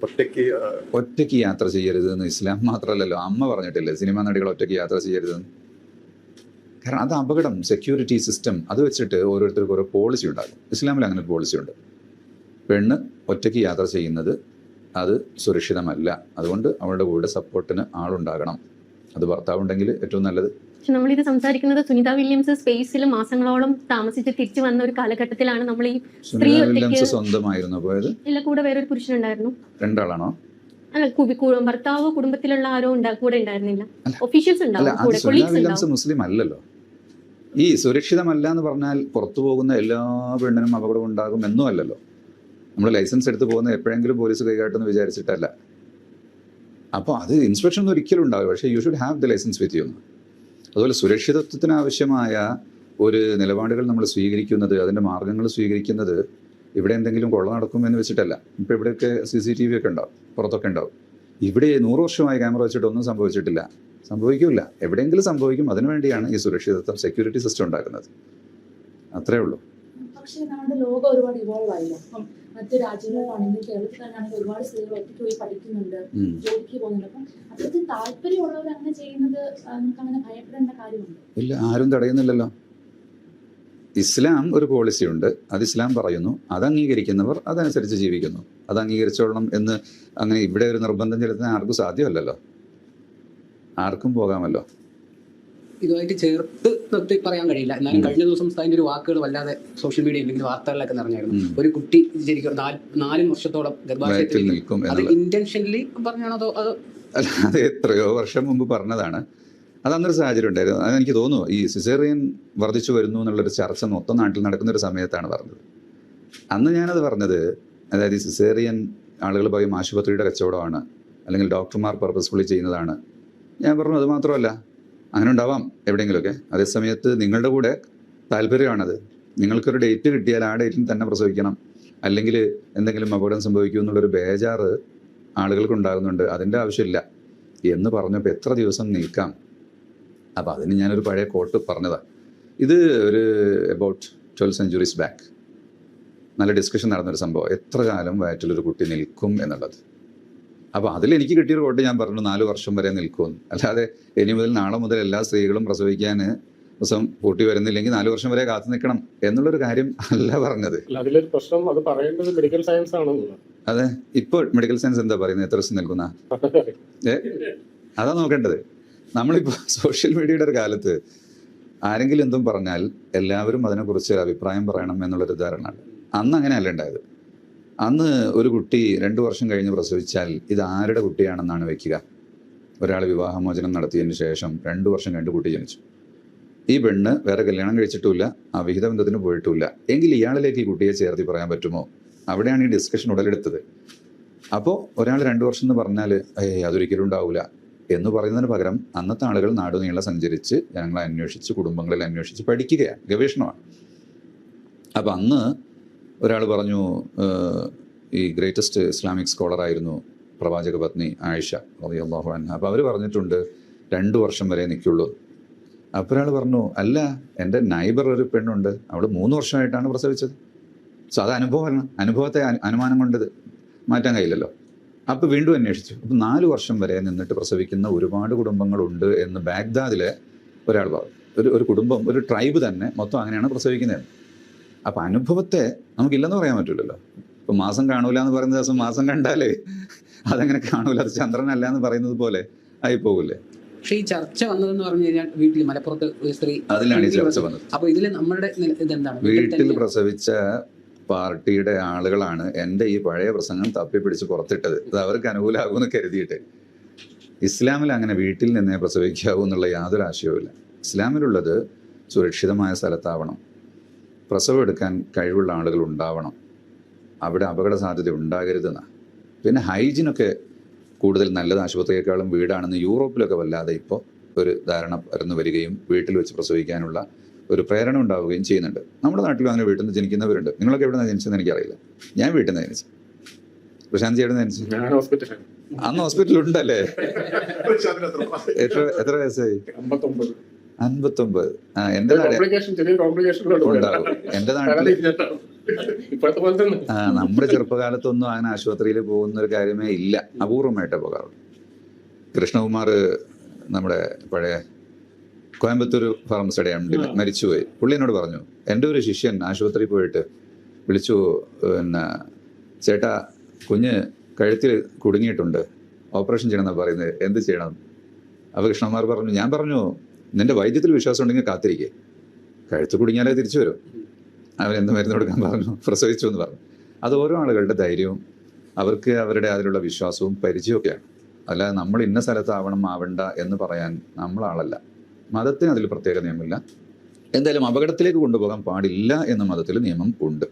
ഒറ്റയ്ക്ക് യാത്ര ചെയ്യരുത് എന്ന് ഇസ്ലാം മാത്രമല്ലല്ലോ, അമ്മ പറഞ്ഞിട്ടില്ലേ സിനിമാ നടികൾ ഒറ്റയ്ക്ക് യാത്ര ചെയ്യരുതെന്ന്. കാരണം അത് അപകടം. സെക്യൂരിറ്റി സിസ്റ്റം അത് വെച്ചിട്ട് ഓരോരുത്തർക്കും ഓരോ പോളിസി ഉണ്ടാകും. ഇസ്ലാമിൽ അങ്ങനെ ഒരു പോളിസി ഉണ്ട്. പെണ്ണ് ഒറ്റയ്ക്ക് യാത്ര ചെയ്യുന്നത് അത് സുരക്ഷിതമല്ല. അതുകൊണ്ട് അവളുടെ കൂടെ സപ്പോർട്ടിന് ആളുണ്ടാകണം. അത് ഭർത്താവുണ്ടെങ്കിൽ ഏറ്റവും നല്ലത്. പക്ഷെ നമ്മളിത് സംസാരിക്കുന്നത് സുനിത വില്യംസ് സ്പേസിൽ മാസങ്ങളോളം താമസിച്ച് തിരിച്ചു വന്ന ഒരു കാലഘട്ടത്തിലാണ്. നമ്മൾ ഈ സ്ത്രീ വില്യംസ് സ്വന്തമായിരുന്നു പോയത്? ഇല്ല, കൂടെ വേറൊരു പുരുഷനുണ്ടായിരുന്നു. രണ്ടാളാണോ? അല്ല, ഭർത്താവ് കുടുംബത്തിലുള്ള ആരോ കൂടെ ഉണ്ടായിരുന്നില്ല. ഒഫീഷ്യൽസ് ഉണ്ടാവും. മുസ്ലിം അല്ലല്ലോ. ഈ സുരക്ഷിതമല്ല എന്ന് പറഞ്ഞാൽ പുറത്തു പോകുന്ന എല്ലാ പെണ്ണിനും അപകടം ഉണ്ടാകും എന്നും അല്ലല്ലോ. നമ്മൾ ലൈസൻസ് എടുത്ത് പോകുന്ന എപ്പോഴെങ്കിലും പോലീസ് കൈകാട്ടെന്ന് വിചാരിച്ചിട്ടല്ല. അപ്പോൾ അത് ഇൻസ്പെക്ഷൻ ഒന്നും ഒരിക്കലും ഉണ്ടാവില്ല. പക്ഷേ you should have the license with you. അതുപോലെ സുരക്ഷിതത്വത്തിന് ആവശ്യമായ ഒരു നിലപാടുകൾ നമ്മൾ സ്വീകരിക്കുന്നത്, അതിൻ്റെ മാർഗങ്ങൾ സ്വീകരിക്കുന്നത് ഇവിടെ എന്തെങ്കിലും കൊള്ള നടക്കും എന്ന് വെച്ചിട്ടല്ല. ഇപ്പോൾ ഇവിടെയൊക്കെ CCTV ഒക്കെ ഉണ്ടാവും, പുറത്തൊക്കെ ഉണ്ടാവും. ഇവിടെ 100 വർഷമായി ക്യാമറ വെച്ചിട്ട് ഒന്നും സംഭവിച്ചിട്ടില്ല, സംഭവിക്കില്ല. എവിടെയെങ്കിലും സംഭവിക്കും. അതിനുവേണ്ടിയാണ് ഈ സുരക്ഷിതത്വം, സെക്യൂരിറ്റി സിസ്റ്റം ഉണ്ടാക്കുന്നത്. അത്രേ ഉള്ളൂ. പക്ഷേ നമ്മുടെ ലോകം ഒരുപാട് ഇവോൾവ് ആയില്ല. അപ്പം മറ്റു രാജ്യങ്ങളിലാണെങ്കിൽ കേരളത്തിൽ തന്നെയാണെങ്കിൽ ഒരുപാട് സ്ത്രീകൾ ഒറ്റയ്ക്ക് പോയി പഠിക്കുന്നുണ്ട്, ജോലിക്ക് പോകുന്നുണ്ട്. അപ്പം അത്രയ്ക്ക് താല്പര്യമുള്ളവർ അങ്ങനെ ചെയ്യുന്നത് നമുക്ക് അങ്ങനെ ഭയപ്പെടേണ്ട കാര്യമുണ്ട്? ഇല്ല, ആരും തടയുന്നില്ലല്ലോ. ഇസ്ലാം ഒരു പോളിസി ഉണ്ട്, അത് ഇസ്ലാം പറയുന്നു. അത് അംഗീകരിക്കുന്നവർ അതനുസരിച്ച് ജീവിക്കുന്നു. അത് അംഗീകരിച്ചോളണം എന്ന് അങ്ങനെ ഇവിടെ ഒരു നിർബന്ധം ചെലുത്താൻ ആർക്കും സാധ്യമല്ലല്ലോ. ആർക്കും പോകാമല്ലോ. ഇതുമായിട്ട് ചേർത്ത് നിർത്തി പറയാൻ കഴിയില്ല. എന്നാലും കഴിഞ്ഞ ദിവസം അതിന്റെ ഒരു വാക്കുകൾ വല്ലാതെ സോഷ്യൽ മീഡിയ അല്ലെങ്കിൽ വാർത്തകളിലൊക്കെ നിറഞ്ഞായിരുന്നു. ഒരു കുട്ടി ശരിക്കും 4 വർഷത്തോളം ഗർഭാശയത്തിൽ നിൽക്കും. അത് ഇന്റൻഷനലി പറഞ്ഞാണോ അതോ അത് എത്രയോ വർഷം മുമ്പ് പറഞ്ഞതാണ്. അത് അന്നൊരു സാഹചര്യം ഉണ്ടായിരുന്നു. അതെനിക്ക് തോന്നുന്നു ഈ സിസേറിയൻ വർദ്ധിച്ചു വരുന്നു എന്നുള്ളൊരു ചർച്ച മൊത്തം നാട്ടിൽ നടക്കുന്നൊരു സമയത്താണ് പറഞ്ഞത്. അന്ന് ഞാനത് പറഞ്ഞത്, അതായത് ഈ സിസേറിയൻ ആളുകൾ പറയും ആശുപത്രിയുടെ കച്ചവടമാണ്, അല്ലെങ്കിൽ ഡോക്ടർമാർ പർപ്പസ്ഫുള്ളി ചെയ്യുന്നതാണ്. ഞാൻ പറഞ്ഞു അത് മാത്രമല്ല, അങ്ങനെ ഉണ്ടാവാം എവിടെയെങ്കിലുമൊക്കെ. അതേസമയത്ത് നിങ്ങളുടെ കൂടെ താല്പര്യമാണത്. നിങ്ങൾക്കൊരു ഡേറ്റ് കിട്ടിയാൽ ആ ഡേറ്റിൽ തന്നെ പ്രസവിക്കണം, അല്ലെങ്കിൽ എന്തെങ്കിലും അപകടം സംഭവിക്കും എന്നുള്ളൊരു ബേജാറ് ആളുകൾക്കുണ്ടാകുന്നുണ്ട്. അതിൻ്റെ ആവശ്യമില്ല എന്ന് പറഞ്ഞപ്പോൾ എത്ര ദിവസം നിൽക്കാം. അപ്പോൾ അതിന് ഞാനൊരു പഴയ കോട്ട് പറഞ്ഞതാണ്. ഇത് ഒരു അബൌട്ട് 12 centuries ബാക്ക് നല്ല ഡിസ്കഷൻ നടന്നൊരു സംഭവം, എത്ര കാലം വയറ്റിലൊരു കുട്ടി നിൽക്കും എന്നുള്ളത്. അപ്പോൾ അതിലെനിക്ക് കിട്ടിയൊരു കോട്ട് ഞാൻ പറഞ്ഞു 4 വർഷം വരെ നിൽക്കുമെന്ന്. അല്ലാതെ ഇനി മുതൽ നാളെ മുതൽ എല്ലാ സ്ത്രീകളും പ്രസവിക്കാൻ ദിവസം കൂട്ടി വരുന്നില്ലെങ്കിൽ 4 വർഷം വരെ കാത്തു നിൽക്കണം എന്നുള്ളൊരു കാര്യം അല്ല പറഞ്ഞത്. അതിലൊരു പ്രശ്നം, അത് പറയേണ്ടത് മെഡിക്കൽ സയൻസ് ആണെന്ന്. അതെ, ഇപ്പോൾ മെഡിക്കൽ സയൻസ് എന്താ പറയുന്നത്, എത്ര ദിവസം നിൽക്കുന്ന അതാ നോക്കേണ്ടത്. നമ്മളിപ്പോൾ സോഷ്യൽ മീഡിയയുടെ ഒരു കാലത്ത് ആരെങ്കിലും എന്തും പറഞ്ഞാൽ എല്ലാവരും അതിനെക്കുറിച്ച് ഒരു അഭിപ്രായം പറയണം എന്നുള്ളൊരു ധാരണ. അന്ന് അങ്ങനെയല്ല ഉണ്ടായത്. അന്ന് ഒരു കുട്ടി 2 വർഷം കഴിഞ്ഞ് പ്രസവിച്ചാൽ ഇത് ആരുടെ കുട്ടിയാണെന്നാണ് വെക്കുക. ഒരാൾ വിവാഹമോചനം നടത്തിയതിന് ശേഷം 2 വർഷം കഴിഞ്ഞ് കുട്ടി ജനിച്ചു. ഈ പെണ്ണ് വേറെ കല്യാണം കഴിച്ചിട്ടുമില്ല, അവിഹിത ബന്ധത്തിന് പോയിട്ടുമില്ല. എങ്കിൽ ഇയാളിലേക്ക് ഈ കുട്ടിയെ ചേർത്തി പറയാൻ പറ്റുമോ? അവിടെയാണ് ഈ ഡിസ്കഷൻ ഉടലെടുത്തത്. അപ്പോൾ ഒരാൾ 2 വർഷം എന്ന് പറഞ്ഞാൽ അതൊരിക്കലും ഉണ്ടാവില്ല എന്ന് പറയുന്നതിന് പകരം അന്നത്തെ ആളുകൾ നാടുനീളെ സഞ്ചരിച്ച് ജനങ്ങളെ അന്വേഷിച്ച് കുടുംബങ്ങളിൽ അന്വേഷിച്ച് പഠിക്കുകയാണ്, ഗവേഷണമാണ്. അപ്പം അന്ന് ഒരാൾ പറഞ്ഞു, ഈ ഗ്രേറ്റസ്റ്റ് ഇസ്ലാമിക് സ്കോളറായിരുന്നു പ്രവാചക പത്നി ആയിഷ റളിയല്ലാഹു അൻഹ. അപ്പോൾ അവർ പറഞ്ഞിട്ടുണ്ട് 2 വർഷം വരെ നിൽക്കുള്ളൂ. അപ്പോൾ ഒരാൾ പറഞ്ഞു, അല്ല എൻ്റെ നൈബർ ഒരു പെണ്ണുണ്ട്, അവൾ 3 വർഷമായിട്ടാണ് പ്രസവിച്ചത്. സോ അത് അനുഭവമാണ്, അനുഭവത്തെ അനുമാനം കൊണ്ട് മാറ്റാൻ കഴിയില്ലല്ലോ. അപ്പോൾ വീണ്ടും അന്വേഷിച്ചു. അപ്പോൾ 4 വർഷം വരെ നിന്നിട്ട് പ്രസവിക്കുന്ന ഒരുപാട് കുടുംബങ്ങളുണ്ട് എന്ന് ബാഗ്ദാദിലെ ഒരാൾ പറഞ്ഞു. ഒരു കുടുംബം, ഒരു ട്രൈബ് തന്നെ മൊത്തം അങ്ങനെയാണ് പ്രസവിക്കുന്നത്. അപ്പം അനുഭവത്തെ നമുക്കില്ലെന്ന് പറയാൻ പറ്റില്ലല്ലോ. ഇപ്പം മാസം കാണൂല എന്ന് പറയുന്ന ദിവസം മാസം കണ്ടാലേ അതങ്ങനെ കാണൂല, അത് ചന്ദ്രനല്ല എന്ന് പറയുന്നത് പോലെ ആയി പോകില്ലേ. പക്ഷേ ഈ ചർച്ച വന്നതെന്ന് പറഞ്ഞു കഴിഞ്ഞാൽ വീട്ടിൽ മലപ്പുറത്ത് ഒരു സ്ത്രീ, അതിലാണ് ഈ ചർച്ച വന്നത്. അപ്പോൾ ഇതിൽ നമ്മുടെ ഇതെന്താണ്, വീട്ടിൽ പ്രസവിച്ച പാർട്ടിയുടെ ആളുകളാണ് എൻ്റെ ഈ പഴയ പ്രസംഗം തപ്പിപ്പിടിച്ച് പുറത്തിട്ടത്. അത് അവർക്ക് അനുകൂലമാകുമെന്ന് കരുതിയിട്ട്. ഇസ്ലാമിൽ അങ്ങനെ വീട്ടിൽ നിന്നേ പ്രസവിക്കാവൂ എന്നുള്ള യാതൊരു ആശയവുമില്ല. ഇസ്ലാമിലുള്ളത് സുരക്ഷിതമായ സ്ഥലത്താവണം, പ്രസവം എടുക്കാൻ കഴിവുള്ള ആളുകൾ ഉണ്ടാവണം, അവിടെ അപകട സാധ്യത ഉണ്ടാകരുതെന്നാണ്. പിന്നെ ഹൈജീനൊക്കെ കൂടുതൽ നല്ലത് ആശുപത്രിയേക്കാളും വീടാണെന്ന് യൂറോപ്പിലൊക്കെ വല്ലാതെ ഇപ്പോൾ ഒരു ധാരണ പരന്നു വരികയും വീട്ടിൽ വെച്ച് പ്രസവിക്കാനുള്ള ഒരു പ്രേരണ ഉണ്ടാവുകയും ചെയ്യുന്നുണ്ട്. നമ്മുടെ നാട്ടിലും അങ്ങനെ വീട്ടിൽ നിന്ന് ജനിക്കുന്നവരുണ്ട്. നിങ്ങളൊക്കെ എവിടെ നിന്ന് ജനിച്ചതെന്ന് എനിക്കറിയില്ല. ഞാൻ വീട്ടിൽ നിന്ന് ജനിച്ചു. പ്രശാന്തി എവിടെ നിന്ന് ജനിച്ചു? അന്ന് ഹോസ്പിറ്റലുണ്ടല്ലേ? എത്ര വയസ്സായി? 59. എൻ്റെ നാട്ടിൽ ഇപ്പോഴത്തെ പോലെ തന്നെ. നമ്മുടെ ചെറുപ്പകാലത്തൊന്നും അങ്ങനെ ആശുപത്രിയിൽ പോകുന്ന ഒരു കാര്യമേ ഇല്ല, അപൂർവമായിട്ടേ പോകാറുള്ളൂ. കൃഷ്ണകുമാർ നമ്മുടെ പഴയ കോയമ്പത്തൂർ ഫാർമസിയുടെ MD മരിച്ചുപോയി. പുള്ളി എന്നോട് പറഞ്ഞു, എൻ്റെ ഒരു ശിഷ്യൻ ആശുപത്രിയിൽ പോയിട്ട് വിളിച്ചു, പിന്നെ ചേട്ടാ കുഞ്ഞ് കഴുത്തിൽ കുടുങ്ങിയിട്ടുണ്ട്, ഓപ്പറേഷൻ ചെയ്യണമെന്നാണ് പറയുന്നത്, എന്ത് ചെയ്യണം? അപ്പോൾ കൃഷ്ണകുമാർ പറഞ്ഞു, ഞാൻ പറഞ്ഞു നിന്റെ വൈദ്യത്തിൽ വിശ്വാസം ഉണ്ടെങ്കിൽ കാത്തിരിക്കേ, കഴുത്ത് കുടുങ്ങിയാലേ തിരിച്ചു വരും. അവരെന്ത് മരുന്ന് കൊടുക്കാൻ പറഞ്ഞു, പ്രസവിച്ചു എന്ന് പറഞ്ഞു. അത് ഓരോ ആളുകളുടെ ധൈര്യവും അവർക്ക് അവരുടെ അതിലുള്ള വിശ്വാസവും പരിചയമൊക്കെയാണ്. അല്ലാതെ നമ്മൾ ഇന്ന സ്ഥലത്താവണം ആവണ്ട എന്ന് പറയാൻ നമ്മളാളല്ല. മതത്തിന് അതിൽ പ്രത്യേക നിയമമില്ല. എന്തായാലും അപകടത്തിലേക്ക് കൊണ്ടുപോകാൻ പാടില്ല എന്ന മതത്തിൽ നിയമം ഉണ്ട്.